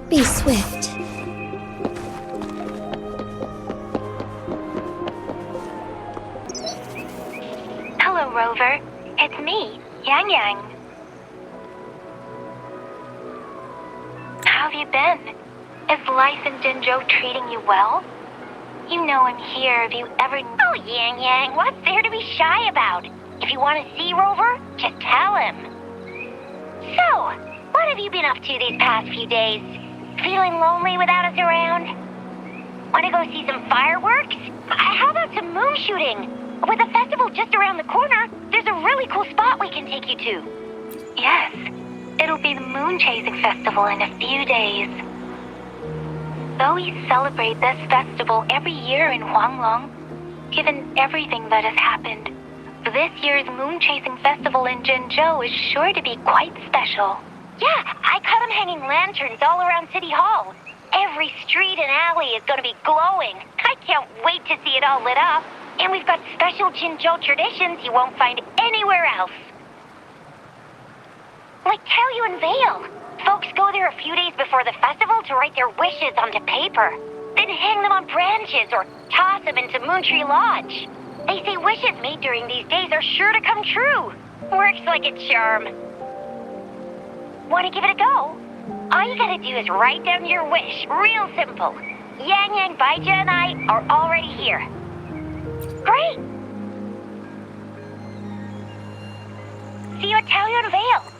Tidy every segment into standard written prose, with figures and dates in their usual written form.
Be swift. Hello, Rover. It's me, Yang Yang. How have you been? Is life in Jinzhou treating you well? You know I'm here if you ever... Oh, Yang Yang, what's there to be shy about? If you want to see Rover, just tell him. So, what have you been up to these past few days? Feeling lonely without us around? Want to go see some fireworks? How about some moon shooting? With the festival just around the corner, there's a really cool spot we can take you to. Yes, it'll be the Moon Chasing Festival in a few days. Though we celebrate this festival every year in Huanglong, given everything that has happened, this year's Moon Chasing Festival in Jinzhou is sure to be quite special. Yeah, I caught them hanging lanterns all around City Hall. Every street and alley is going to be glowing. I can't wait to see it all lit up. And we've got special Jinzhou traditions you won't find anywhere else. Like Taoyuan Vale. Folks go there a few days before the festival to write their wishes onto paper. Then hang them on branches or toss them into Moontree Lodge. They say wishes made during these days are sure to come true. Works like a charm. Want to give it a go? All you gotta do is write down your wish. Real simple. Yang Yang, Baija, and I are already here. Great! See you at Taoyuan Vale.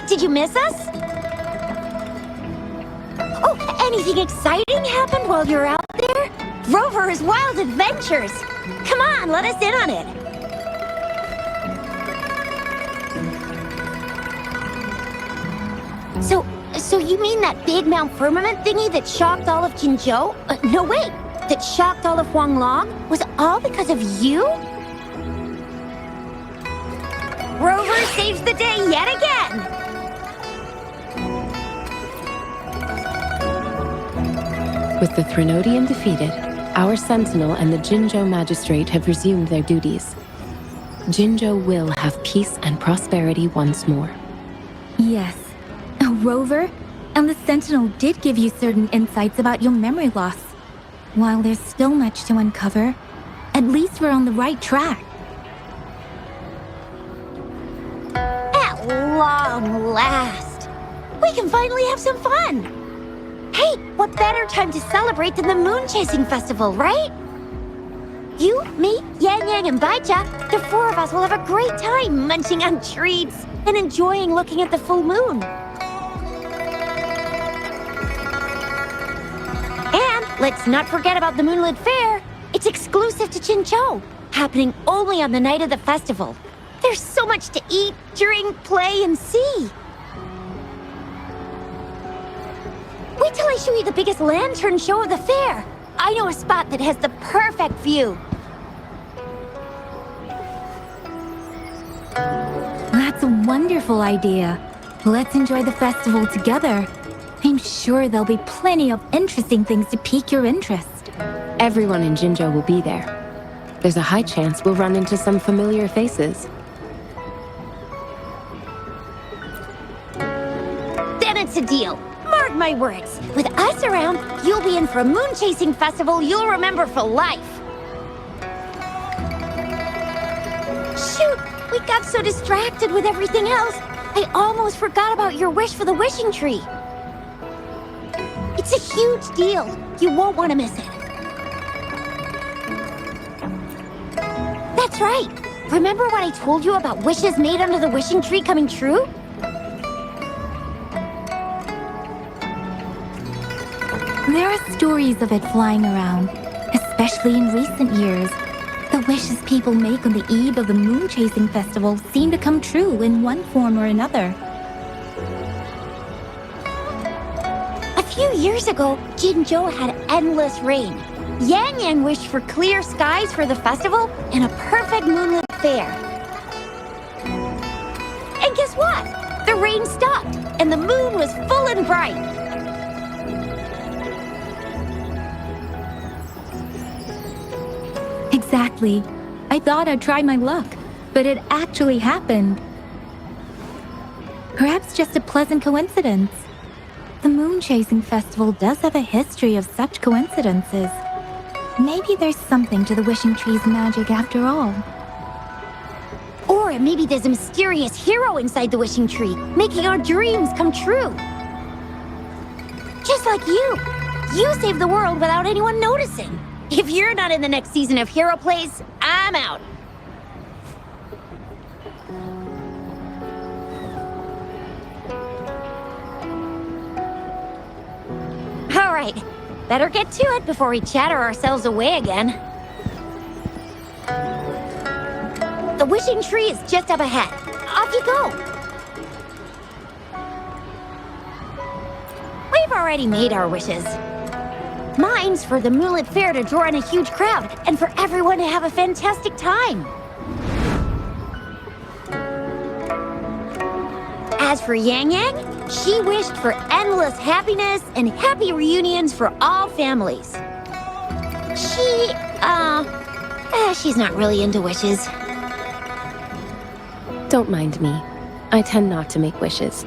Did you miss us? Oh, anything exciting happened while you're out there? Rover's Wild Adventures! Come on, let us in on it! So you mean that big Mount Firmament thingy that shocked all of Jinzhou? No, wait! That shocked all of Huanglong? Was all because of you? Rover saves the day yet again! With the Threnodian defeated, our Sentinel and the Jinzhou Magistrate have resumed their duties. Jinzhou will have peace and prosperity once more. Yes. Rover, and the Sentinel did give you certain insights about your memory loss. While there's still much to uncover, at least we're on the right track. At long last, we can finally have some fun! Hey, what better time to celebrate than the Moon Chasing Festival, right? You, me, Yang Yang, and Baija, the four of us will have a great time munching on treats and enjoying looking at the full moon. And let's not forget about the Moonlit Fair. It's exclusive to Jinzhou, happening only on the night of the festival. There's so much to eat, drink, play, and see. Wait till I show you the biggest lantern show of the fair. I know a spot that has the perfect view. That's a wonderful idea. Let's enjoy the festival together. I'm sure there'll be plenty of interesting things to pique your interest. Everyone in Jinzhou will be there. There's a high chance we'll run into some familiar faces. Then it's a deal. Mark my words. With us around, you'll be in for a moon chasing festival you'll remember for life. Shoot, we got so distracted with everything else, I almost forgot about your wish for the wishing tree. It's a huge deal. You won't want to miss it. That's right. Remember what I told you about wishes made under the wishing tree coming true? There are stories of it flying around, especially in recent years. The wishes people make on the eve of the moon chasing festival seem to come true in one form or another. A few years ago, Jinzhou had endless rain. Yang Yang wished for clear skies for the festival and a perfect moonlit fair. And guess what? The rain stopped, and the moon was full and bright. Exactly. I thought I'd try my luck, but it actually happened. Perhaps just a pleasant coincidence. The moon chasing festival does have a history of such coincidences. Maybe there's something to the wishing tree's magic after all. Or maybe there's a mysterious hero inside the wishing tree, making our dreams come true. Just like you. You saved the world without anyone noticing. If you're not in the next season of Hero Plays, I'm out. All right, better get to it before we chatter ourselves away again. The wishing tree is just up ahead. Off you go. We've already made our wishes. Mine's for the Moonlit Fair to draw in a huge crowd and for everyone to have a fantastic time. As for Yang Yang, she wished for endless happiness and happy reunions for all families. She's not really into wishes. Don't mind me. I tend not to make wishes.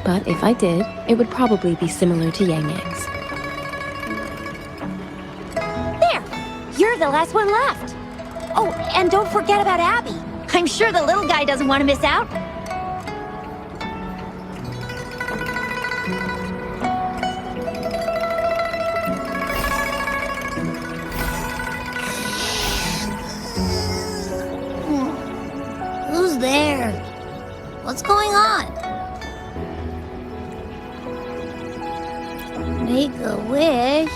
But if I did, it would probably be similar to Yang Yang's. You're the last one left. Oh, and don't forget about Abby. I'm sure the little guy doesn't want to miss out. Who's there? What's going on? Make a wish?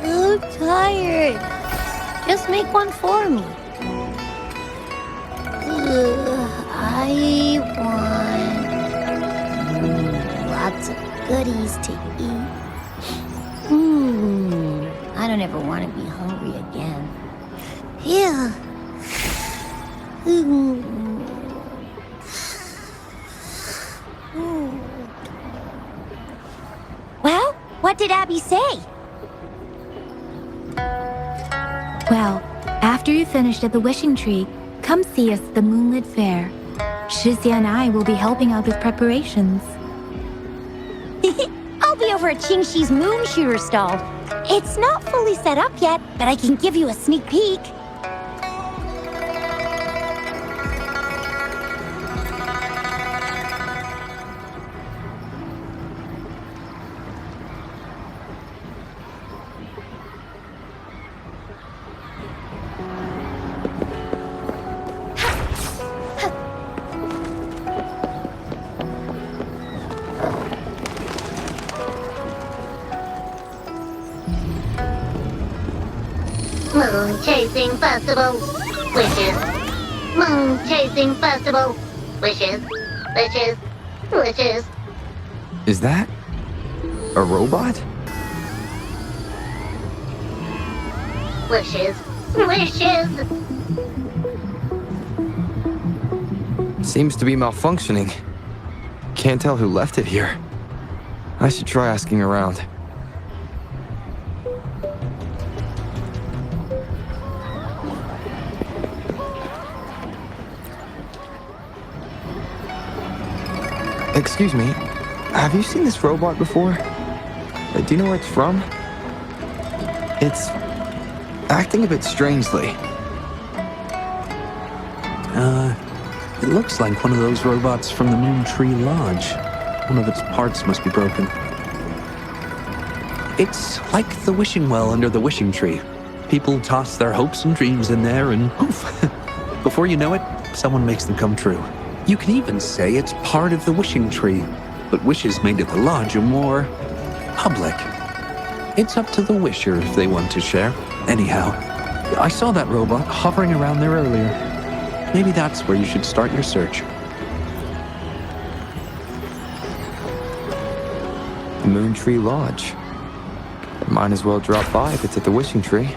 I'm tired. Just make one for me. I want lots of goodies to eat. I don't ever want to be hungry again. Yeah. Well, what did Abby say? Well, after you finished at the wishing tree, come see us at the Moonlit Fair. Shizia and I will be helping out with preparations. I'll be over at Qingxi's moon shooter stall. It's not fully set up yet, but I can give you a sneak peek. Moon Chasing Festival. Wishes. Moon Chasing Festival. Wishes. Wishes. Wishes. Is that a robot? Wishes. Wishes. Seems to be malfunctioning. Can't tell who left it here. I should try asking around. Excuse me, have you seen this robot before? Do you know where it's from? It's acting a bit strangely. It looks like one of those robots from the Moon Tree Lodge. One of its parts must be broken. It's like the wishing well under the wishing tree. People toss their hopes and dreams in there and poof! Before you know it, someone makes them come true. You can even say it's part of the wishing tree, but wishes made at the lodge are more public. It's up to the wisher if they want to share. Anyhow, I saw that robot hovering around there earlier. Maybe that's where you should start your search. Moon Tree Lodge. Might as well drop by if it's at the wishing tree.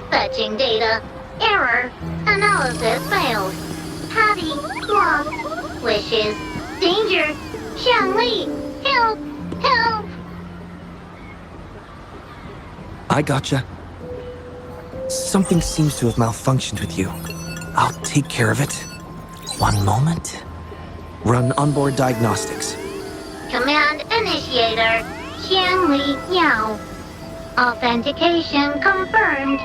Fetching data. Error. Analysis failed. Patty lost. Wishes. Danger. Xiangli. Help. Help. I gotcha. Something seems to have malfunctioned with you. I'll take care of it. One moment. Run onboard diagnostics. Command initiator. Xiangli Yao. Authentication confirmed.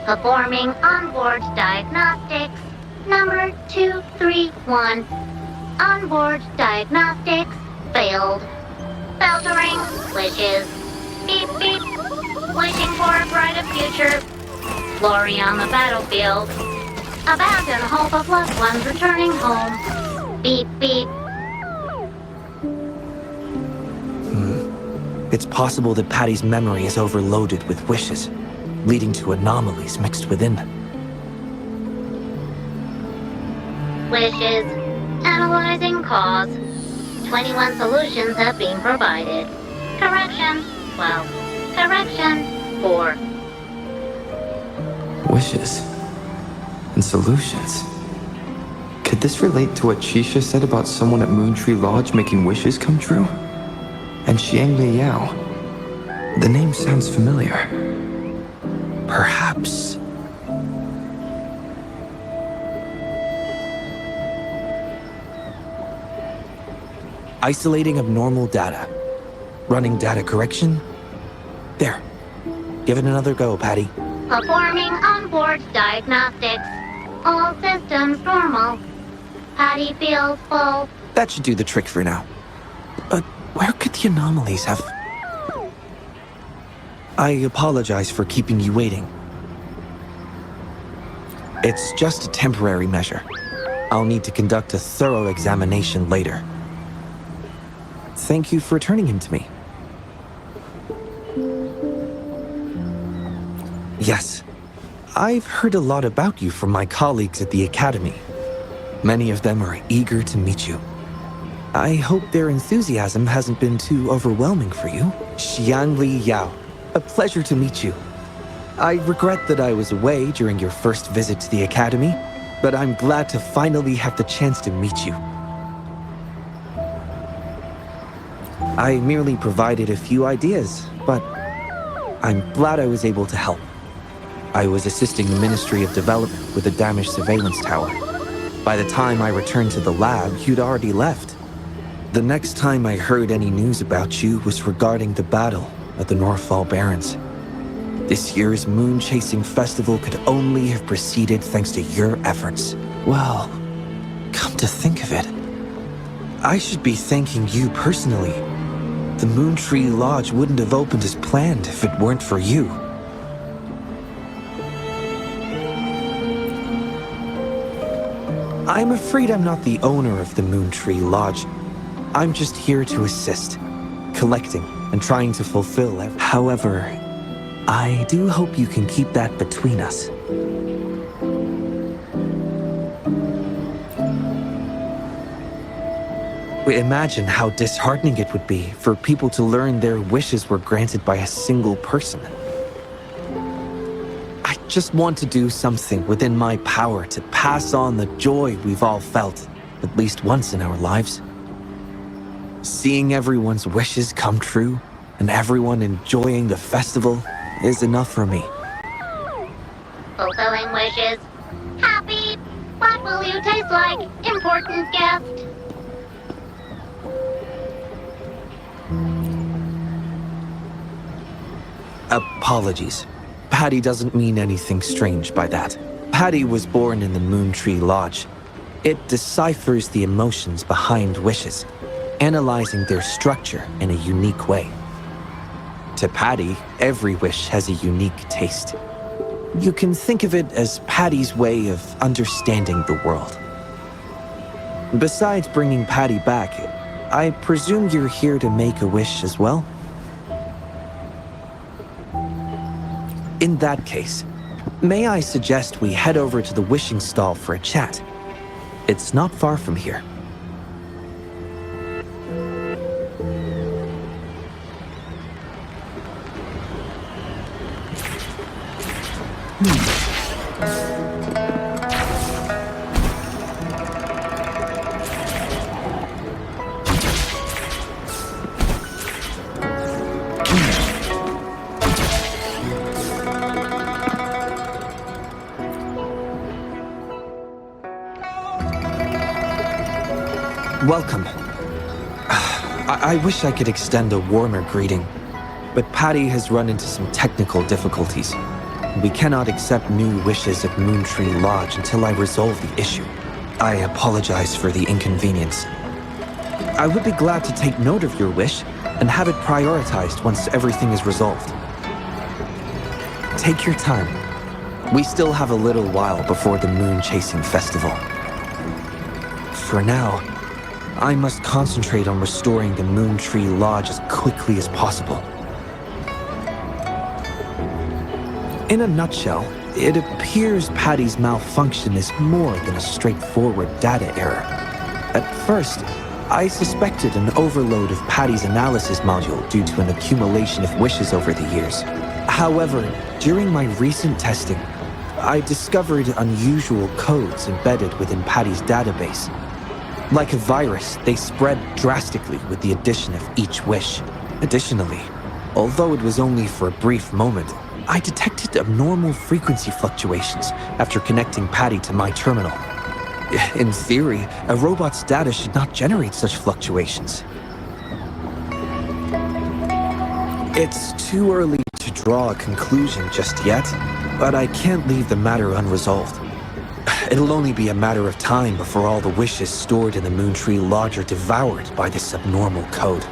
Performing onboard diagnostics. Number 231. Onboard diagnostics failed. Filtering wishes. Beep beep. Wishing for a brighter future. Glory on the battlefield. Abandon hope of loved ones returning home. Beep beep. It's possible that Patty's memory is overloaded with wishes, leading to anomalies mixed within. Wishes. Analyzing cause. 21 solutions have been provided. Correction. 12. Correction. 4. Wishes and solutions. Could this relate to what Chisha said about someone at Moontree Lodge making wishes come true? And Xiangli Yao. The name sounds familiar. Perhaps. Isolating abnormal data. Running data correction. There. Give it another go, Patty. Performing onboard diagnostics. All systems normal. Patty feels full. That should do the trick for now. But where could the anomalies have... I apologize for keeping you waiting. It's just a temporary measure. I'll need to conduct a thorough examination later. Thank you for turning him to me. Yes, I've heard a lot about you from my colleagues at the Academy. Many of them are eager to meet you. I hope their enthusiasm hasn't been too overwhelming for you. Xiangli Yao, a pleasure to meet you. I regret that I was away during your first visit to the Academy, but I'm glad to finally have the chance to meet you. I merely provided a few ideas, but I'm glad I was able to help. I was assisting the Ministry of Development with a damaged surveillance tower. By the time I returned to the lab, you'd already left. The next time I heard any news about you was regarding the battle at the Northfall Barrens. This year's moon-chasing festival could only have proceeded thanks to your efforts. Well, come to think of it, I should be thanking you personally. The Moontree Lodge wouldn't have opened as planned if it weren't for you. I'm afraid I'm not the owner of the Moontree Lodge. I'm just here to assist, collecting and trying to fulfill it. However, I do hope you can keep that between us. Imagine how disheartening it would be for people to learn their wishes were granted by a single person. I just want to do something within my power to pass on the joy we've all felt, at least once in our lives. Seeing everyone's wishes come true and everyone enjoying the festival is enough for me. Fulfilling wishes. Happy. What will you taste like, important guest? Apologies. Patty doesn't mean anything strange by that. Patty was born in the Moon Tree Lodge. It deciphers the emotions behind wishes, analyzing their structure in a unique way. To Patty, every wish has a unique taste. You can think of it as Patty's way of understanding the world. Besides bringing Patty back, I presume you're here to make a wish as well? In that case, may I suggest we head over to the wishing stall for a chat? It's not far from here. Welcome. I wish I could extend a warmer greeting, but Patty has run into some technical difficulties. We cannot accept new wishes at Moon Tree Lodge until I resolve the issue. I apologize for the inconvenience. I would be glad to take note of your wish and have it prioritized once everything is resolved. Take your time. We still have a little while before the Moon Chasing Festival. For now, I must concentrate on restoring the Moon Tree Lodge as quickly as possible. In a nutshell, it appears Patty's malfunction is more than a straightforward data error. At first, I suspected an overload of Patty's analysis module due to an accumulation of wishes over the years. However, during my recent testing, I discovered unusual codes embedded within Patty's database. Like a virus, they spread drastically with the addition of each wish. Additionally, although it was only for a brief moment, I detected abnormal frequency fluctuations after connecting Patty to my terminal. In theory, a robot's data should not generate such fluctuations. It's too early to draw a conclusion just yet, but I can't leave the matter unresolved. It'll only be a matter of time before all the wishes stored in the Moon Tree Lodge are devoured by this abnormal code.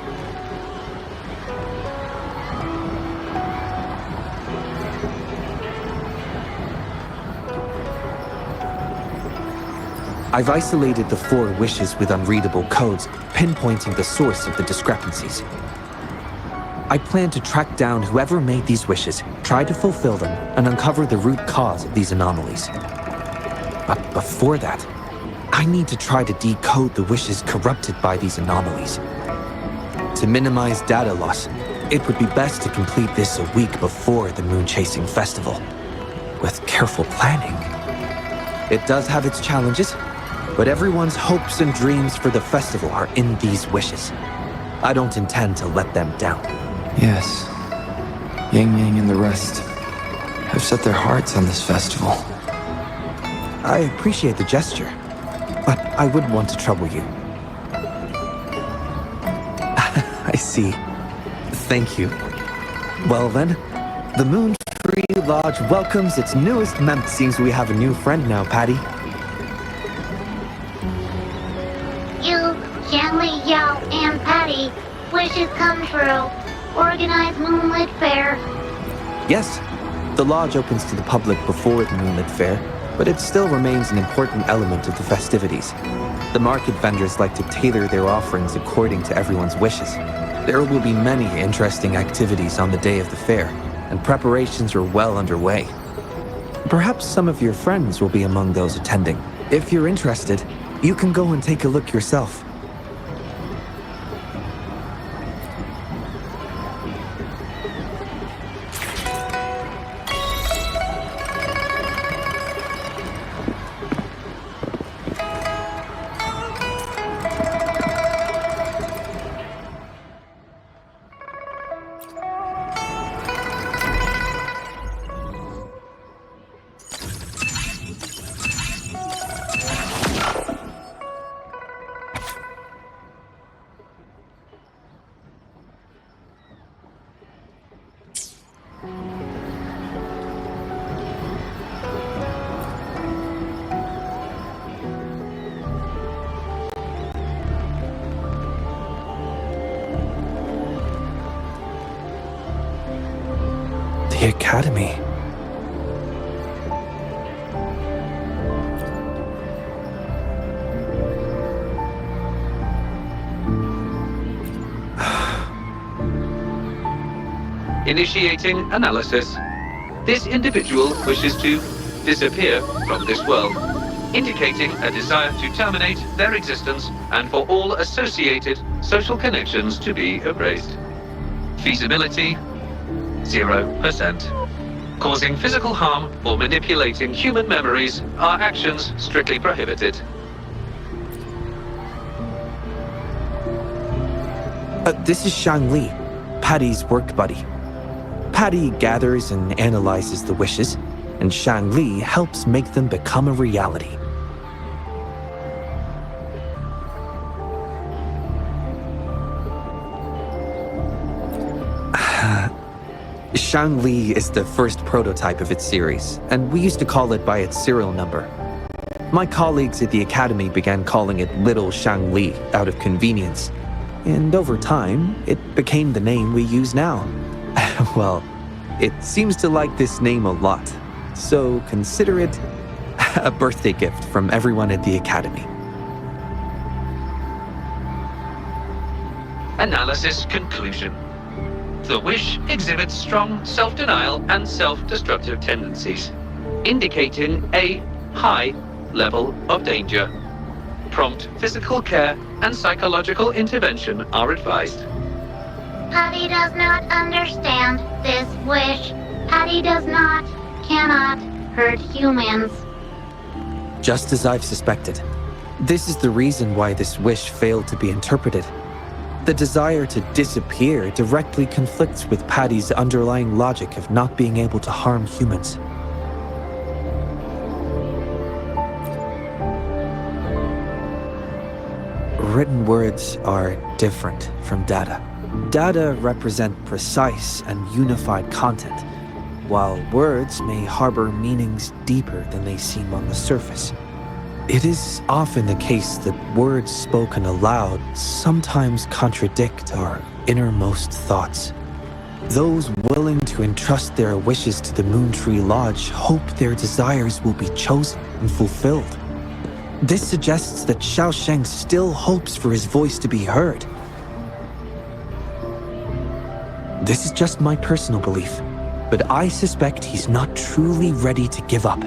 I've isolated the 4 wishes with unreadable codes, pinpointing the source of the discrepancies. I plan to track down whoever made these wishes, try to fulfill them, and uncover the root cause of these anomalies. But before that, I need to try to decode the wishes corrupted by these anomalies. To minimize data loss, it would be best to complete this a week before the Moon Chasing Festival. With careful planning. It does have its challenges, but everyone's hopes and dreams for the festival are in these wishes. I don't intend to let them down. Yes, Yang Yang and the rest have set their hearts on this festival. I appreciate the gesture, but I wouldn't want to trouble you. I see. Thank you. Well then, the Moon Tree Lodge welcomes its newest member. Seems we have a new friend now, Patty. You, Xianli, Yao, and Patty, wishes come true. Organize Moonlit Fair. Yes, the lodge opens to the public before the Moonlit Fair, but it still remains an important element of the festivities. The market vendors like to tailor their offerings according to everyone's wishes. There will be many interesting activities on the day of the fair, and preparations are well underway. Perhaps some of your friends will be among those attending. If you're interested, you can go and take a look yourself. The Academy. Initiating analysis. This individual wishes to disappear from this world, indicating a desire to terminate their existence and for all associated social connections to be erased. Feasibility, 0%. Causing physical harm or manipulating human memories are actions strictly prohibited. This is Shang Li, Patty's work buddy. Patty gathers and analyzes the wishes, and Shang Li helps make them become a reality. Shang Li is the first prototype of its series, and we used to call it by its serial number. My colleagues at the Academy began calling it Little Shang Li out of convenience, and over time, it became the name we use now. Well, it seems to like this name a lot, so consider it a birthday gift from everyone at the Academy. Analysis conclusion. The wish exhibits strong self-denial and self-destructive tendencies, indicating a high level of danger. Prompt physical care and psychological intervention are advised. Patty does not understand this wish. Patty cannot hurt humans. Just as I've suspected. This is the reason why this wish failed to be interpreted. The desire to disappear directly conflicts with Patty's underlying logic of not being able to harm humans. Written words are different from data. Data represent precise and unified content, while words may harbor meanings deeper than they seem on the surface. It is often the case that words spoken aloud sometimes contradict our innermost thoughts. Those willing to entrust their wishes to the Moon Tree Lodge hope their desires will be chosen and fulfilled. This suggests that Xiaosheng still hopes for his voice to be heard. This is just my personal belief, but I suspect he's not truly ready to give up.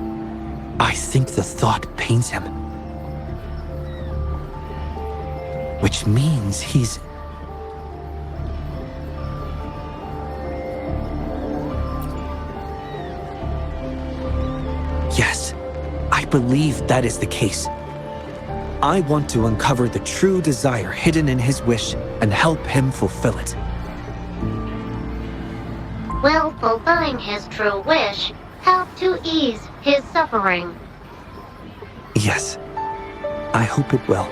I think the thought pains him. Which means he's... Yes, I believe that is the case. I want to uncover the true desire hidden in his wish and help him fulfill it. Will fulfilling his true wish help to ease his suffering? Yes, I hope it will.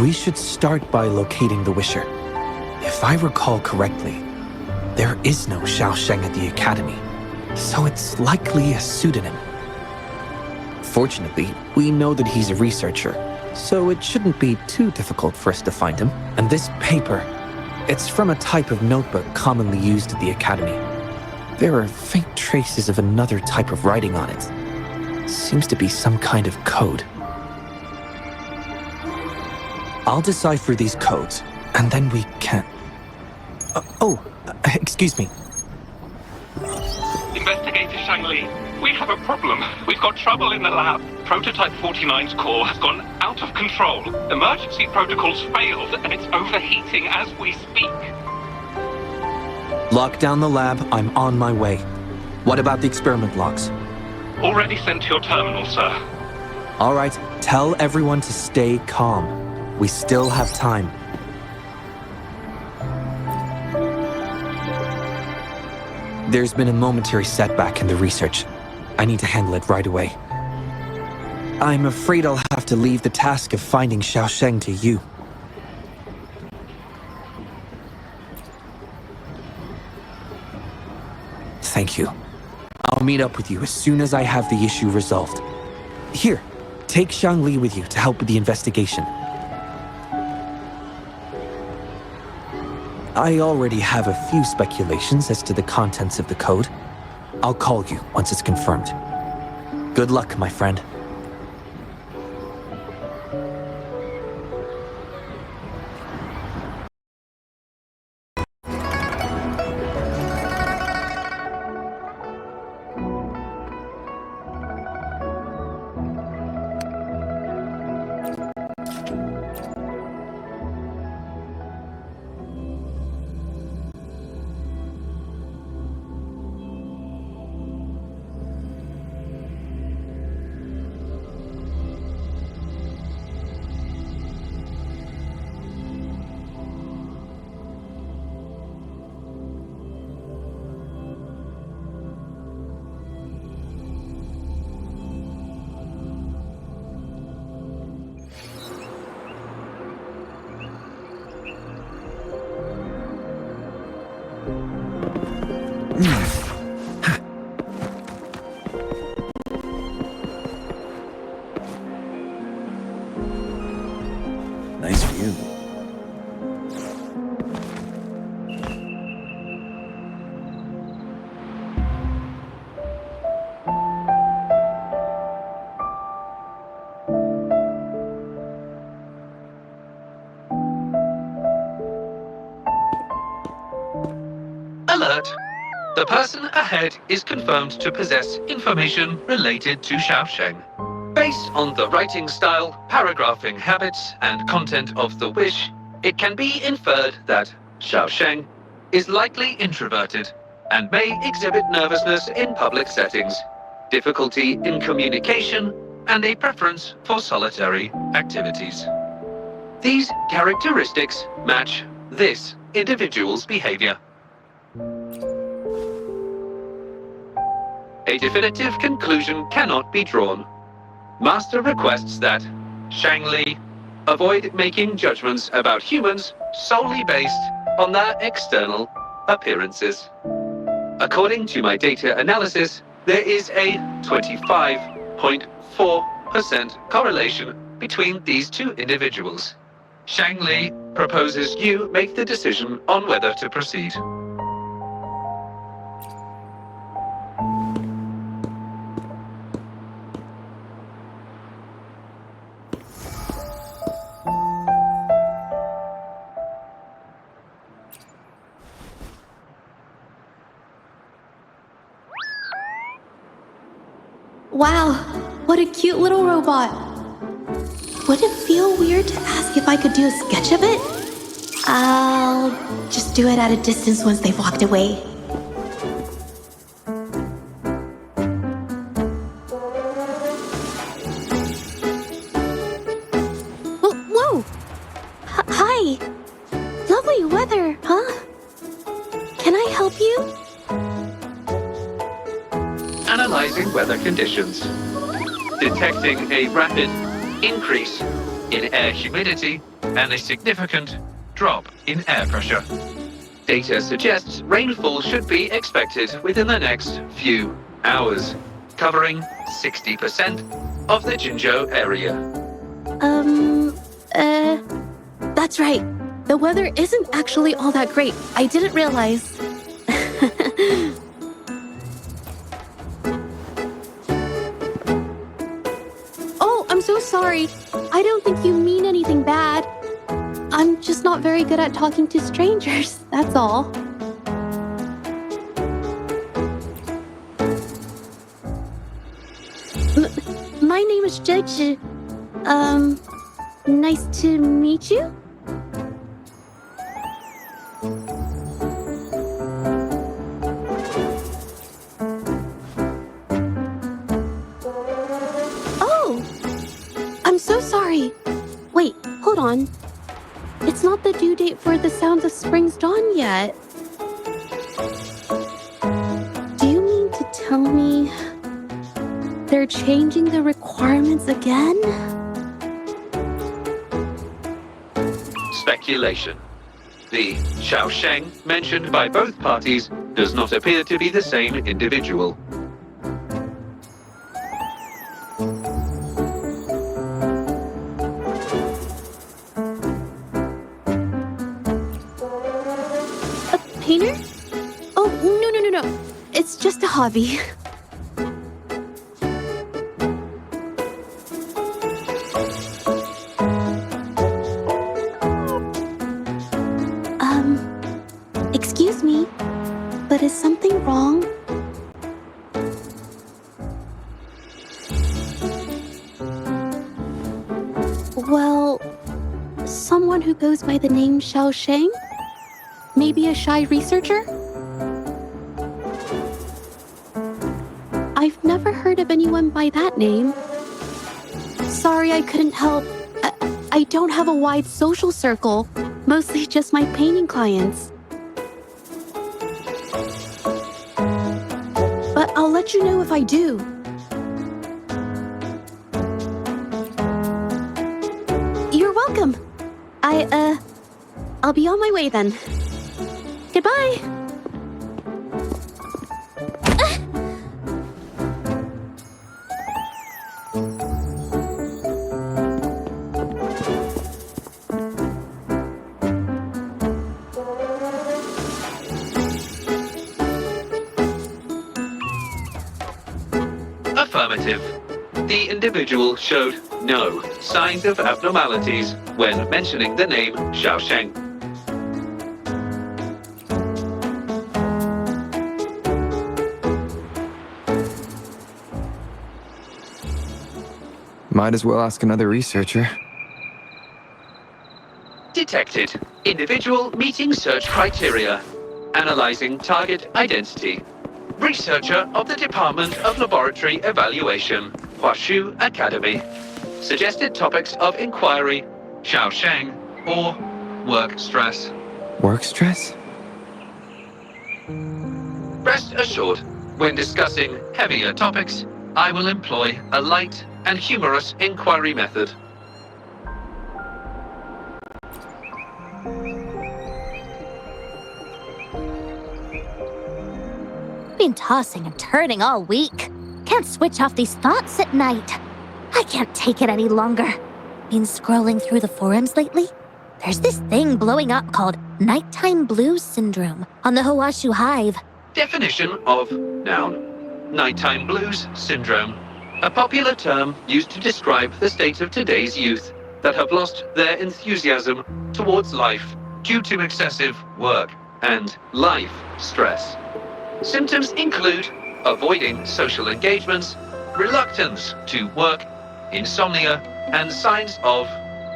We should start by locating the Wisher. If I recall correctly, there is no Xiaosheng at the Academy, so it's likely a pseudonym. Fortunately, we know that he's a researcher, so it shouldn't be too difficult for us to find him. And this paper, it's from a type of notebook commonly used at the Academy. There are faint traces of another type of writing on it. Seems to be some kind of code. I'll decipher these codes, and then we can... excuse me. Investigator Shang Li, we have a problem. We've got trouble in the lab. Prototype 49's core has gone out of control. Emergency protocols failed, and it's overheating as we speak. Lock down the lab. I'm on my way. What about the experiment logs? Already sent to your terminal, sir. All right, tell everyone to stay calm. We still have time. There's been a momentary setback in the research. I need to handle it right away. I'm afraid I'll have to leave the task of finding Xiaosheng to you. Thank you. I'll meet up with you as soon as I have the issue resolved. Here, take Shang Li with you to help with the investigation. I already have a few speculations as to the contents of the code. I'll call you once it's confirmed. Good luck, my friend. Nice view. Alert! The person ahead is confirmed to possess information related to Xiaosheng. Based on the writing style, paragraphing habits, and content of the wish, it can be inferred that Xiaosheng is likely introverted and may exhibit nervousness in public settings, difficulty in communication, and a preference for solitary activities. These characteristics match this individual's behavior. A definitive conclusion cannot be drawn. Master requests that Shang Li avoid making judgments about humans solely based on their external appearances. According to my data analysis, there is a 25.4% correlation between these two individuals. Shang Li proposes you make the decision on whether to proceed. Wow, what a cute little robot. Would it feel weird to ask if I could do a sketch of it? I'll just do it at a distance once they've walked away. Whoa! Hi! Lovely weather, huh? Can I help you? Analyzing weather conditions. Detecting a rapid increase in air humidity and a significant drop in air pressure. Data suggests rainfall should be expected within the next few hours, covering 60% of the Jinzhou area. That's right. The weather isn't actually all that great. I didn't realize. I'm so sorry. I don't think you mean anything bad. I'm just not very good at talking to strangers, that's all. My name is Zhe. Nice to meet you? Sorry. Wait, hold on. It's not the due date for The Sounds of Spring's Dawn yet. Do you mean to tell me they're changing the requirements again? Speculation. The Xiaosheng mentioned by both parties does not appear to be the same individual. painter? Oh, no. It's just a hobby. Excuse me, but is something wrong? Well, someone who goes by the name Xiao Sheng? Maybe a shy researcher? I've never heard of anyone by that name. Sorry I couldn't help. I don't have a wide social circle, mostly just my painting clients. But I'll let you know if I do. You're welcome. I'll be on my way then. Goodbye. Affirmative. The individual showed no signs of abnormalities when mentioning the name Xiao Sheng. Might as well ask another researcher. Detected. Individual meeting search criteria. Analyzing target identity. Researcher of the Department of Laboratory Evaluation, Huashu Academy. Suggested topics of inquiry, Xiao Sheng or work stress. Work stress? Rest assured, when discussing heavier topics, I will employ a light and humorous inquiry method. Been tossing and turning all week. Can't switch off these thoughts at night. I can't take it any longer. Been scrolling through the forums lately? There's this thing blowing up called nighttime blues syndrome on the Hawashu Hive. Definition of noun. Nighttime blues syndrome. A popular term used to describe the state of today's youth that have lost their enthusiasm towards life due to excessive work and life stress. Symptoms include avoiding social engagements, reluctance to work, insomnia, and signs of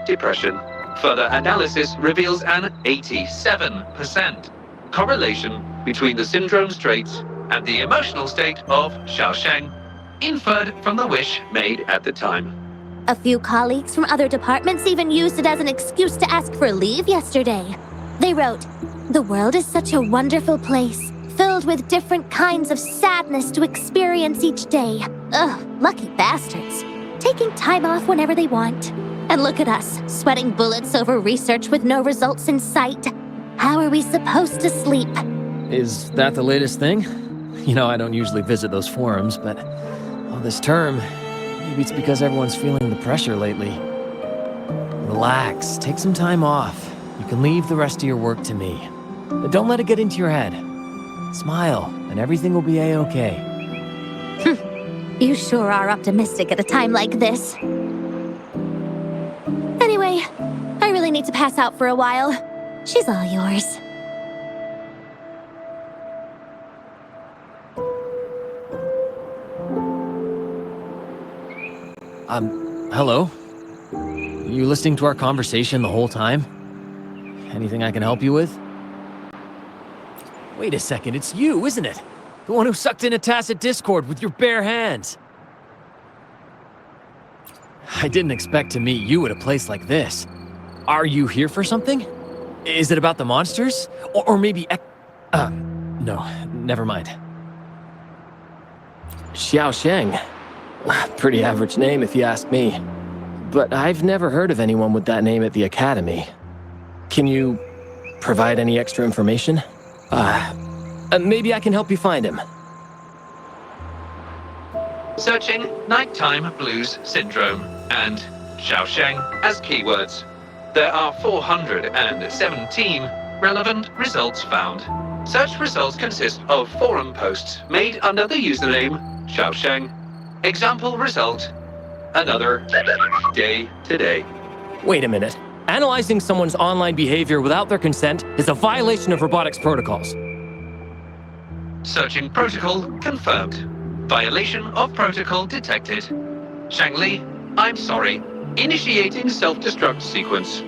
depression. Further analysis reveals an 87% correlation between the syndrome's traits and the emotional state of Xiao Sheng, inferred from the wish made at the time. A few colleagues from other departments even used it as an excuse to ask for leave yesterday. They wrote, "The world is such a wonderful place, filled with different kinds of sadness to experience each day. Ugh, lucky bastards. Taking time off whenever they want. And look at us, sweating bullets over research with no results in sight. How are we supposed to sleep?" Is that the latest thing? You know, I don't usually visit those forums, but this term, maybe it's because everyone's feeling the pressure lately. Relax, take some time off. You can leave the rest of your work to me. But don't let it get into your head. Smile, and everything will be a-okay. You sure are optimistic at a time like this. Anyway, I really need to pass out for a while. She's all yours. Hello? You listening to our conversation the whole time? Anything I can help you with? Wait a second, it's you, isn't it? The one who sucked in a tacit discord with your bare hands. I didn't expect to meet you at a place like this. Are you here for something? Is it about the monsters? Or maybe no, never mind. Xiao Sheng. Pretty average name if you ask me. But I've never heard of anyone with that name at the Academy. Can you provide any extra information? Maybe I can help you find him. Searching nighttime blues syndrome and Xiao Sheng as keywords. There are 417 relevant results found. Such results consist of forum posts made under the username Xiaosheng. Example result: another day today. Wait a minute. Analyzing someone's online behavior without their consent is a violation of robotics protocols. Searching protocol confirmed. Violation of protocol detected. Shangli, I'm sorry. Initiating self-destruct sequence.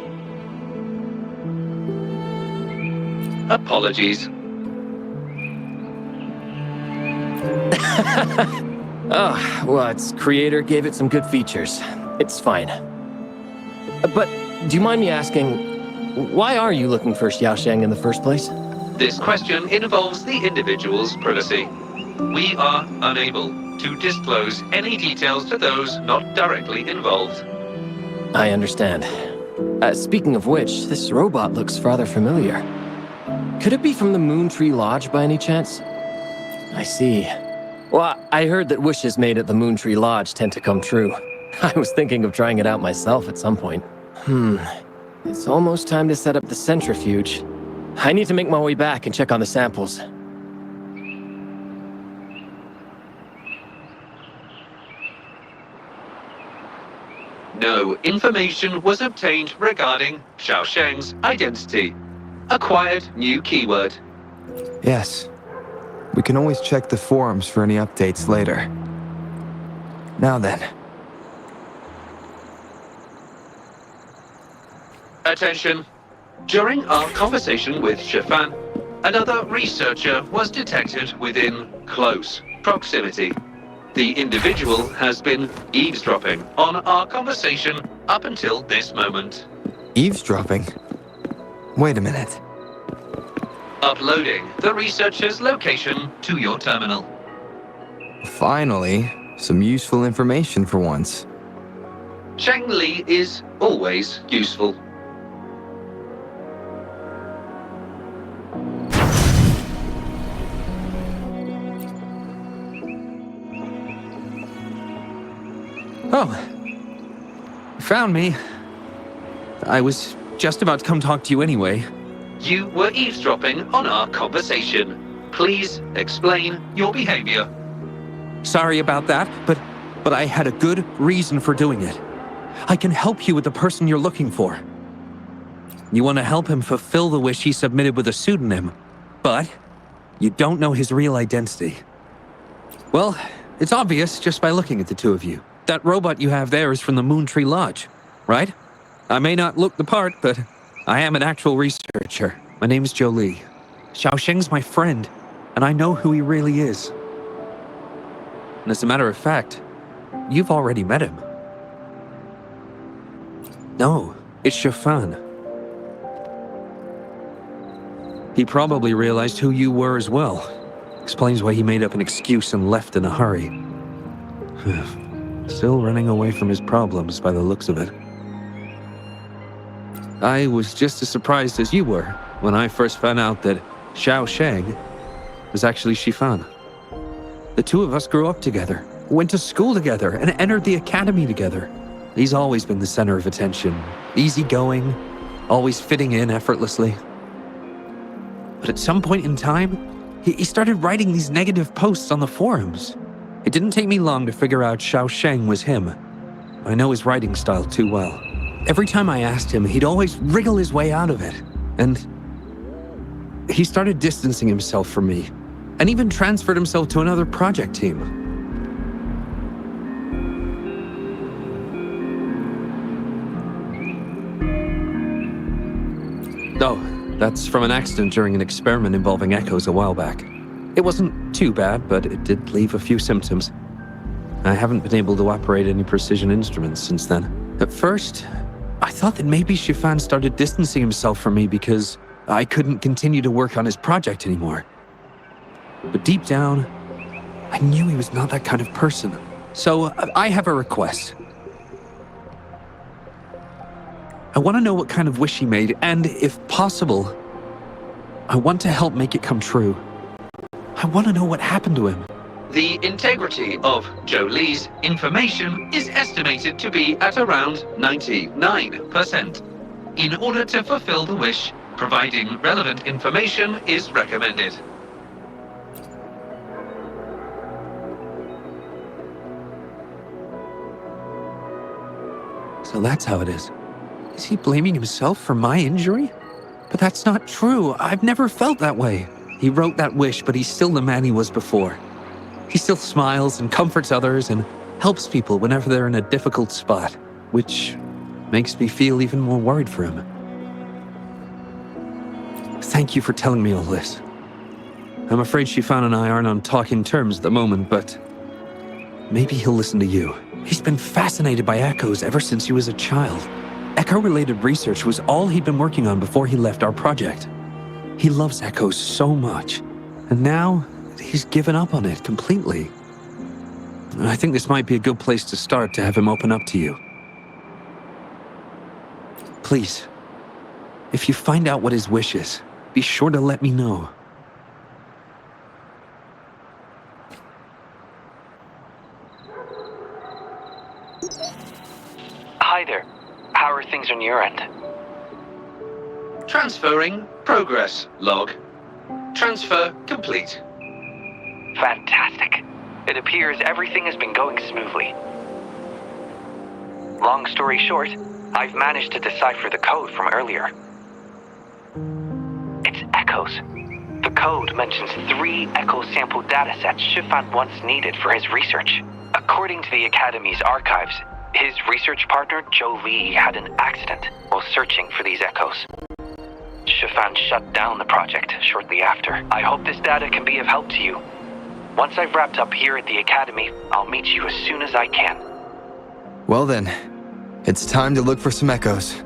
Apologies. Oh, well, its creator gave it some good features. It's fine. But do you mind me asking, why are you looking for Xiaosheng in the first place? This question involves the individual's privacy. We are unable to disclose any details to those not directly involved. I understand. Speaking of which, this robot looks rather familiar. Could it be from the Moon Tree Lodge by any chance? I see. Well, I heard that wishes made at the Moon Tree Lodge tend to come true. I was thinking of trying it out myself at some point. It's almost time to set up the centrifuge. I need to make my way back and check on the samples. No information was obtained regarding Xiaosheng's identity. Acquired new keyword. Yes. We can always check the forums for any updates later. Now then. Attention. During our conversation with Shifan, another researcher was detected within close proximity. The individual has been eavesdropping on our conversation up until this moment. Eavesdropping? Wait a minute. Uploading the researcher's location to your terminal. Finally, some useful information for once. Shangli is always useful. Oh, you found me. I was just about to come talk to you anyway. You were eavesdropping on our conversation. Please explain your behavior. Sorry about that, but I had a good reason for doing it. I can help you with the person you're looking for. You want to help him fulfill the wish he submitted with a pseudonym, but you don't know his real identity. Well, it's obvious just by looking at the two of you. That robot you have there is from the Moon Tree Lodge, right? I may not look the part, but I am an actual researcher. My name's Jolie. Xiaosheng's my friend, and I know who he really is. And as a matter of fact, you've already met him. No, it's Shifan. He probably realized who you were as well. Explains why he made up an excuse and left in a hurry. Still running away from his problems by the looks of it. I was just as surprised as you were when I first found out that Xiaosheng was actually Shifan. The two of us grew up together, went to school together, and entered the academy together. He's always been the center of attention, easygoing, always fitting in effortlessly. But at some point in time, he started writing these negative posts on the forums. It didn't take me long to figure out Xiaosheng was him. I know his writing style too well. Every time I asked him, he'd always wriggle his way out of it. And he started distancing himself from me, and even transferred himself to another project team. Oh, that's from an accident during an experiment involving echoes a while back. It wasn't too bad, but it did leave a few symptoms. I haven't been able to operate any precision instruments since then. At first, I thought that maybe Shifan started distancing himself from me because I couldn't continue to work on his project anymore. But deep down, I knew he was not that kind of person. So I have a request. I want to know what kind of wish he made, and if possible, I want to help make it come true. I want to know what happened to him. The integrity of Jolie's information is estimated to be at around 99%. In order to fulfill the wish, Providing relevant information is recommended. So that's how it is. Is he blaming himself for my injury? But that's not true. I've never felt that way. He wrote that wish, but he's still the man he was before. He still smiles and comforts others and helps people whenever they're in a difficult spot, which makes me feel even more worried for him. Thank you for telling me all this. I'm afraid Shifan and I aren't on talking terms at the moment, but maybe he'll listen to you. He's been fascinated by echoes ever since he was a child. Echo-related research was all he'd been working on before he left our project. He loves echoes so much, and now he's given up on it completely. I think this might be a good place to start to have him open up to you. Please, if you find out what his wish is, be sure to let me know. Hi there. How are things on your end? Transferring progress log. Transfer complete. Fantastic. It appears everything has been going smoothly. Long story short, I've managed to decipher the code from earlier. It's echoes. The code mentions 3 echo sample datasets Shifan once needed for his research. According to the Academy's archives, his research partner, Joe Lee, had an accident while searching for these echoes. Shifan shut down the project shortly after. I hope this data can be of help to you. Once I've wrapped up here at the Academy, I'll meet you as soon as I can. Well then, it's time to look for some echoes.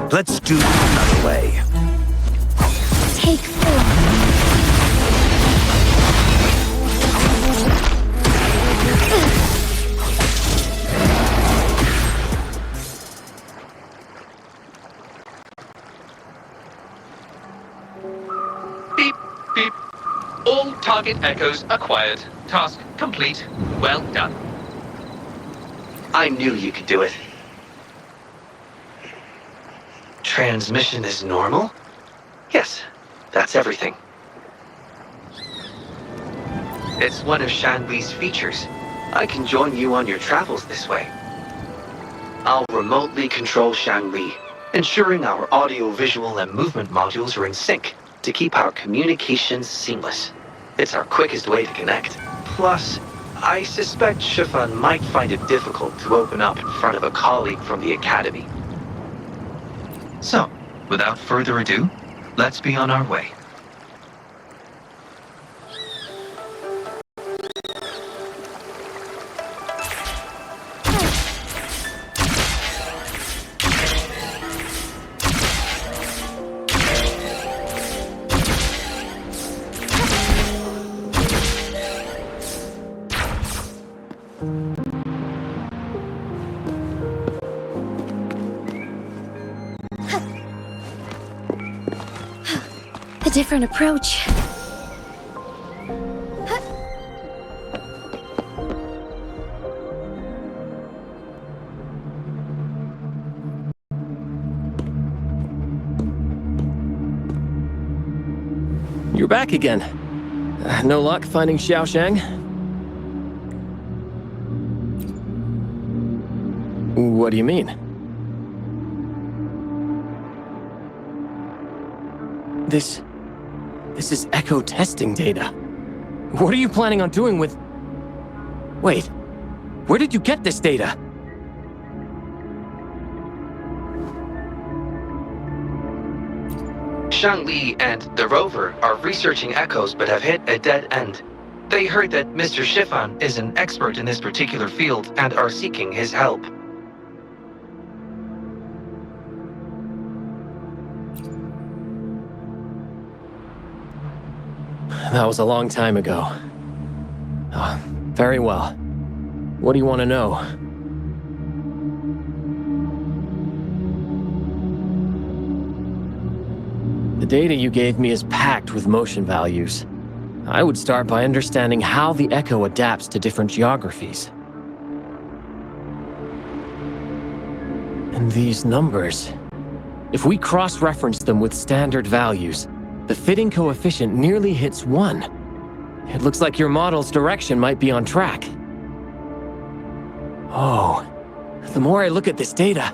Let's do it another way. Take 4. Beep, beep. All target echoes acquired. Task complete. Well done. I knew you could do it. Transmission is normal? Yes, that's everything. It's one of Shanli's features. I can join you on your travels this way. I'll remotely control Shanli, ensuring our audio-visual and movement modules are in sync to keep our communications seamless. It's our quickest way to connect. Plus, I suspect Shifan might find it difficult to open up in front of a colleague from the Academy. So, without further ado, let's be on our way. A different approach. You're back again. No luck finding Xiaoshang? What do you mean? This is echo testing data. What are you planning on doing with... Wait, where did you get this data? Shanli and the rover are researching echoes but have hit a dead end. They heard that Mr. Shifan is an expert in this particular field and are seeking his help. That was a long time ago. Oh, very well. What do you want to know? The data you gave me is packed with motion values. I would start by understanding how the echo adapts to different geographies. And these numbers... If we cross-reference them with standard values, the fitting coefficient nearly hits 1. It looks like your model's direction might be on track. Oh, the more I look at this data,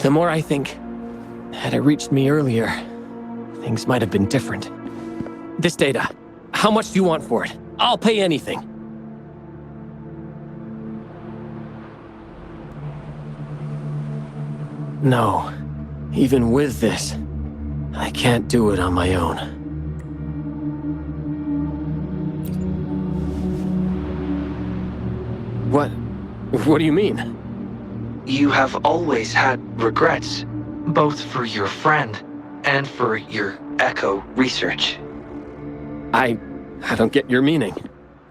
the more I think, had it reached me earlier, things might have been different. This data, how much do you want for it? I'll pay anything. No, even with this, I can't do it on my own. What do you mean? You have always had regrets, both for your friend and for your echo research. I don't get your meaning.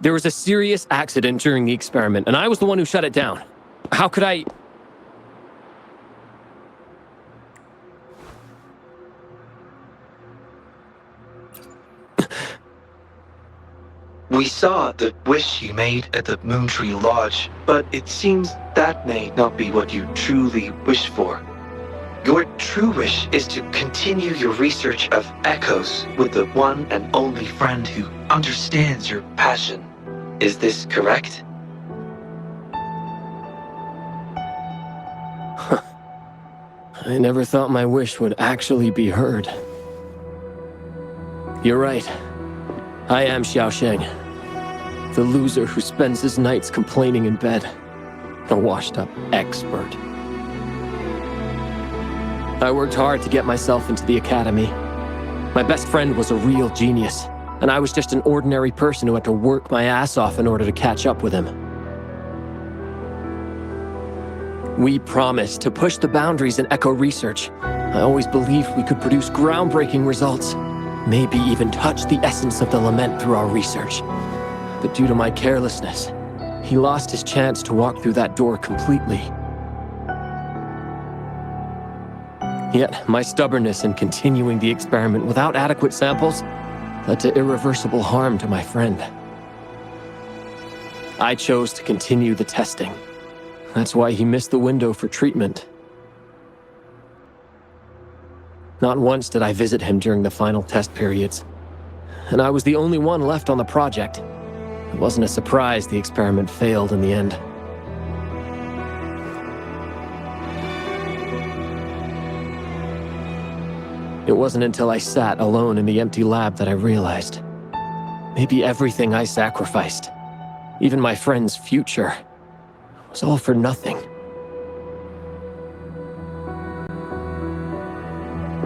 There was a serious accident during the experiment, and I was the one who shut it down. How could I... We saw the wish you made at the Moontree Lodge, but it seems that may not be what you truly wish for. Your true wish is to continue your research of echoes with the one and only friend who understands your passion. Is this correct? I never thought my wish would actually be heard. You're right. I am Xiaosheng, the loser who spends his nights complaining in bed. A washed-up expert. I worked hard to get myself into the academy. My best friend was a real genius, and I was just an ordinary person who had to work my ass off in order to catch up with him. We promised to push the boundaries in echo research. I always believed we could produce groundbreaking results. Maybe even touch the essence of the lament through our research. But due to my carelessness, he lost his chance to walk through that door completely. Yet, my stubbornness in continuing the experiment without adequate samples led to irreversible harm to my friend. I chose to continue the testing. That's why he missed the window for treatment. Not once did I visit him during the final test periods, and I was the only one left on the project. It wasn't a surprise the experiment failed in the end. It wasn't until I sat alone in the empty lab that I realized. Maybe everything I sacrificed, even my friend's future, was all for nothing.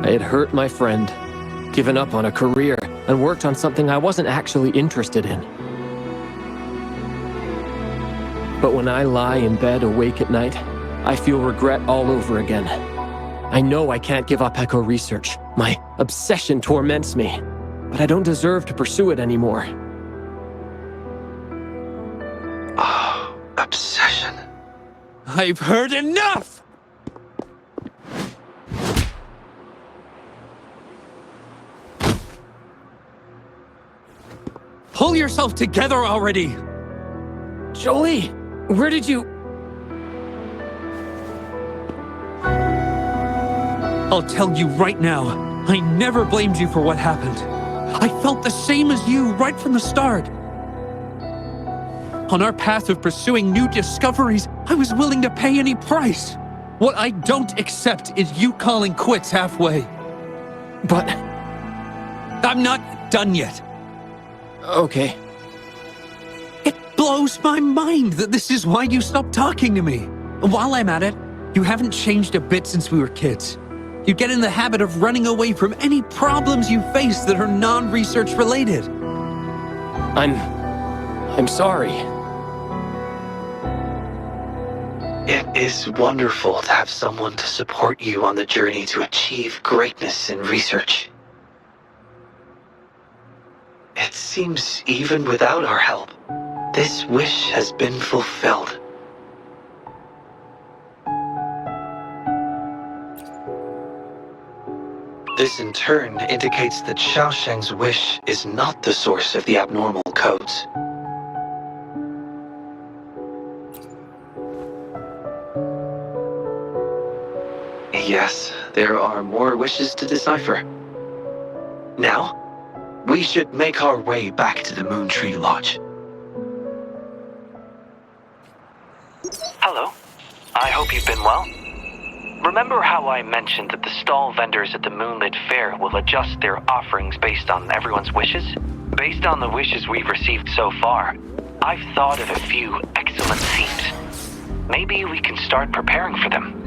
I had hurt my friend, given up on a career, and worked on something I wasn't actually interested in. But when I lie in bed awake at night, I feel regret all over again. I know I can't give up echo research. My obsession torments me, but I don't deserve to pursue it anymore. Oh, obsession. I've heard enough! Pull yourself together already! Jolie, where did you... I'll tell you right now, I never blamed you for what happened. I felt the same as you right from the start. On our path of pursuing new discoveries, I was willing to pay any price. What I don't accept is you calling quits halfway. But... I'm not done yet. Okay. It blows my mind that this is why you stopped talking to me. While I'm at it, you haven't changed a bit since we were kids. You get in the habit of running away from any problems you face that are non-research related. I'm sorry. It is wonderful to have someone to support you on the journey to achieve greatness in research. It seems even without our help, this wish has been fulfilled. This in turn indicates that Xiaosheng's wish is not the source of the abnormal codes. Yes, there are more wishes to decipher. Now, we should make our way back to the Moon Tree Lodge. Hello. I hope you've been well. Remember how I mentioned that the stall vendors at the Moonlit Fair will adjust their offerings based on everyone's wishes? Based on the wishes we've received so far, I've thought of a few excellent themes. Maybe we can start preparing for them.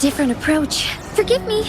different approach. Forgive me.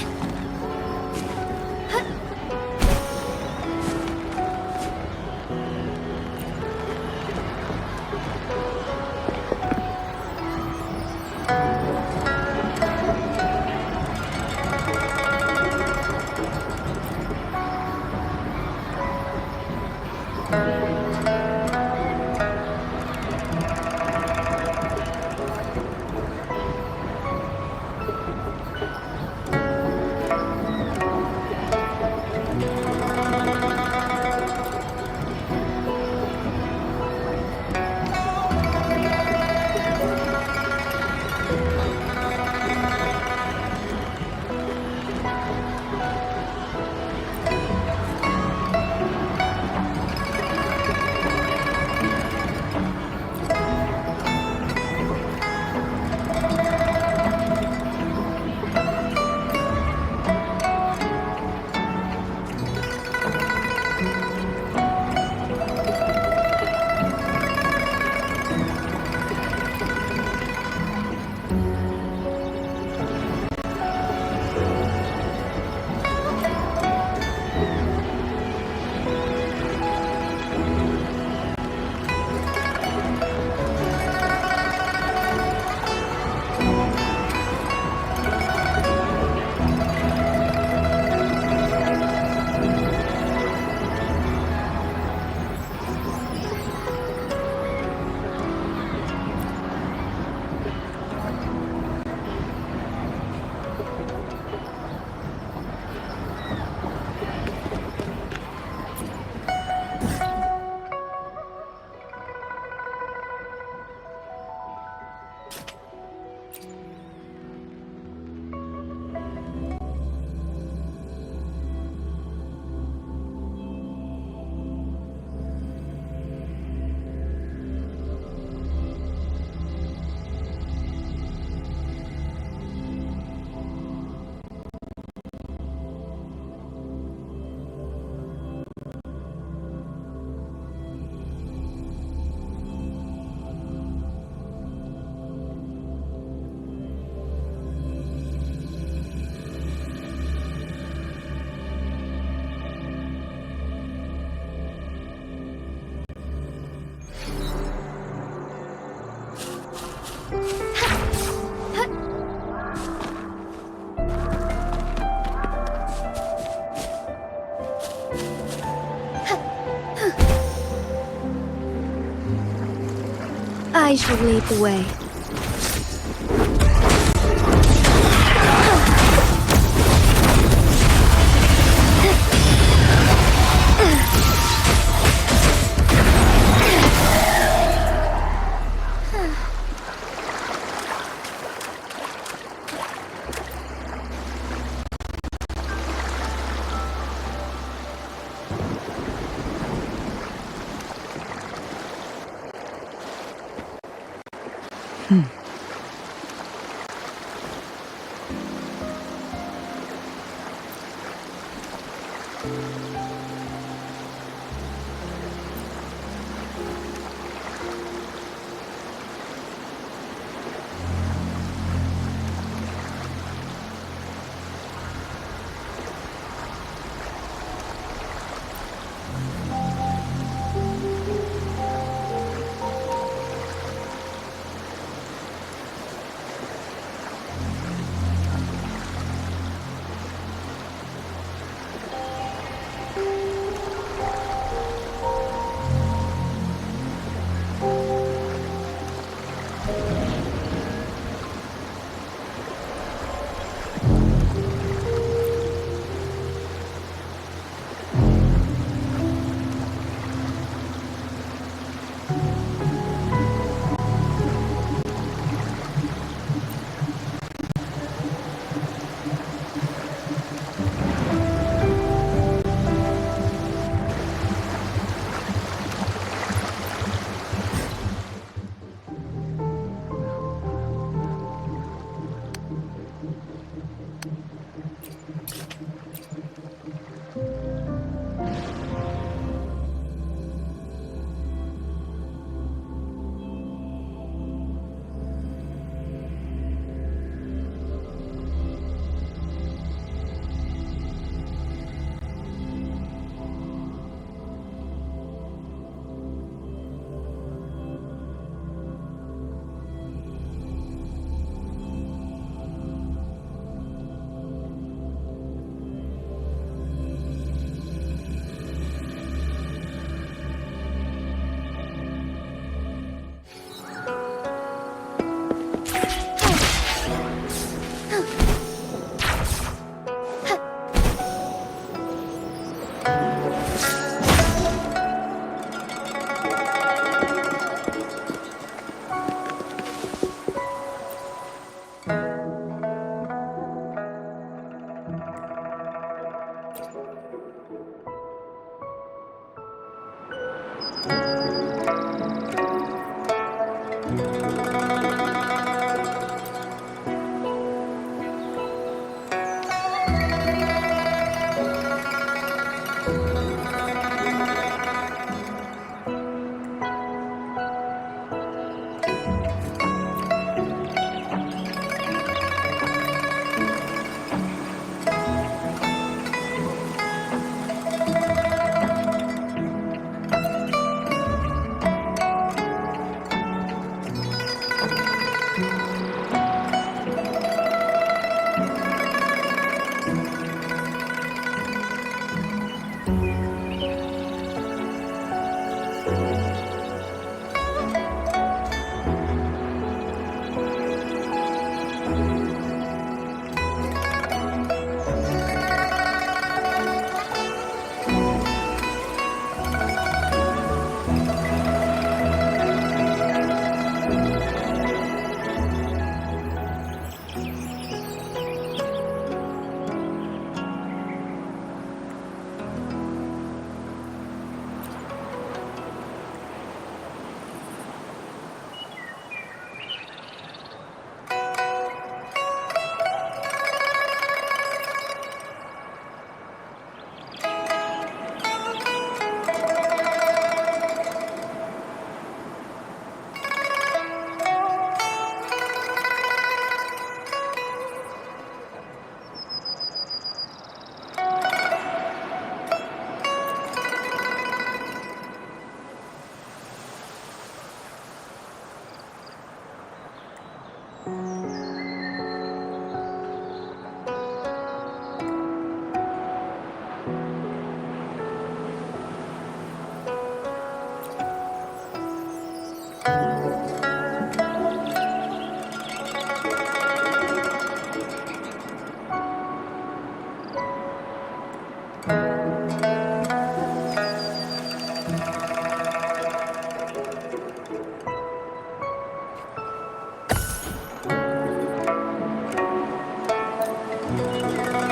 I shall lead the way. Hmm.